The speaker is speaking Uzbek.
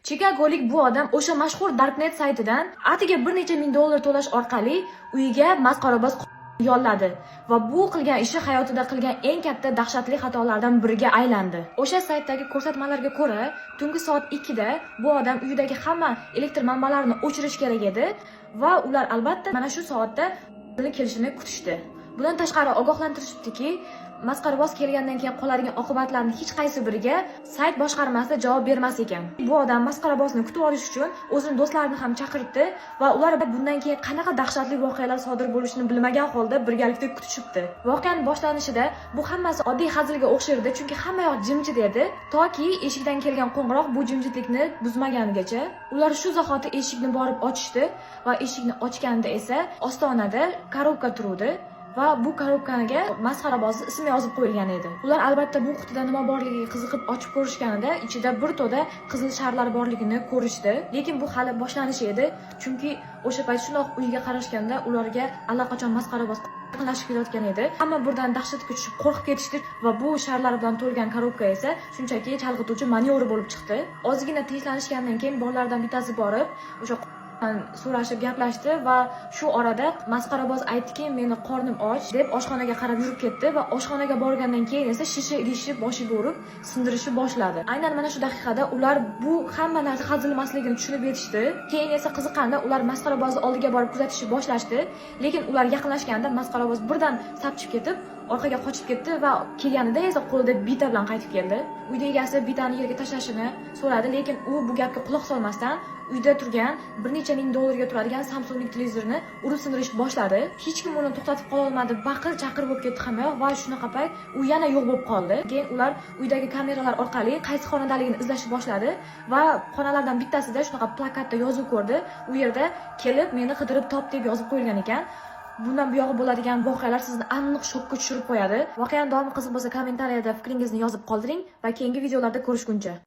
Chikagolik bu odam o'sha mashhur Darknet saytidan atigi bir necha ming dollar to'lash orqali uyiga masxaraboz yolladi va bu qilgan ishi hayotida qilgan eng katta dahshatli xatolardan biriga aylandi. O'sha saytdagi ko'rsatmalarga ko'ra, tungi soat 2 da bu odam uyidagi hamma elektr manbalarini o'chirish kerak edi va ular albatta mana shu soatda kelishini kutishdi. Bundan tashqari ogohlantirishibdiki, masxaraboz kelgandan keyin qoladigan oqibatlarning hech qaysi biriga sayt boshqarmasida javob bermas ekan. Bu odam masxarabozni kutib olish uchun o'zini do'stlarini ham chaqirdi va ular bundan keyin qanaqa dahshatli voqealar sodir bo'lishini bilmagan holda birgalikda kutishibdi. Voqeaning boshlanishida bu hammasi oddiy hazilga o'xshardi, chunki hamma yoq jimjit edi, toki eshikdan kelgan qo'ng'iroq bu jimjitlikni buzmaganigacha. Ular shu zahoti eshikni borib ochishdi va eshikni ochganda esa ostonada korobka turuvdi. Va bu korobkaga masxaraboz ismi yozib qo'yilgan edi. Ular albatta bu qutida nima borligiga qiziqib ochib ko'rishganida ichida bir to'da qizil sharlar borligini ko'rishdi. Lekin bu hali boshlanishi edi, chunki o'sha payt shundoq uyga qarashganda ularga allaqachon masxaraboz yaqinlashib kelayotgan edi. Hamma birdan dahshatga tushib qo'rqib ketishdi va bu sharlar bilan to'lgan korobka esa shunchaki chalg'ituvchi manyovr bo'lib chiqdi. Ozgina tinchlanishgandan keyin bolalardan bittasi borib o'sha so'rashib gaplashdi va shu orada masxaraboz aytdiki, meni qornim och deb oshxonaga qarab yurib ketdi va oshxonaga borgandan keyin esa shisha idishni boshiga urib sindirishni boshladi. Aynan mana shu daqiqada ular bu hamma narsa hazil emasligini tushunib yetishdi. Keyin esa qiziqqanda ular masxarabozni oldiga borib kuzatishni boshlashdi, lekin ular yaqinlashganda masxaraboz birdan sapchib ketib orqaga qochib ketdi va kelganida esa qo'lida bita bilan qaytib keldi. Uyda egasi bitani yerga tashlashini so'radi, lekin u bu gapga quloq solmasdan uyda turgan bir necha ming dollarga turadigan Samsungning televizorini urib sindirishni boshladi. Hech kim uni to'xtatib qola olmadi, baqir-chaqir bo'lib ketdi hamma va shunaqa payt u yana yo'q bo'lib qoldi. Keyin ular uydagi kameralar orqali qaysi xonadaligini izlashni boshladi va xonalardan bittasida shunaqa plakatda yozuv ko'rdi. U yerda kelib meni qidirib top deb yozib qo'yilgan ekan. Bundan buyog'i bo'ladigan voqealar sizni aniq shokka tushirib qo'yadi. Voqeaning davomi qiziq bo'lsa, kommentariyada fikringizni yozib qoldiring va keyingi videolarda ko'rishguncha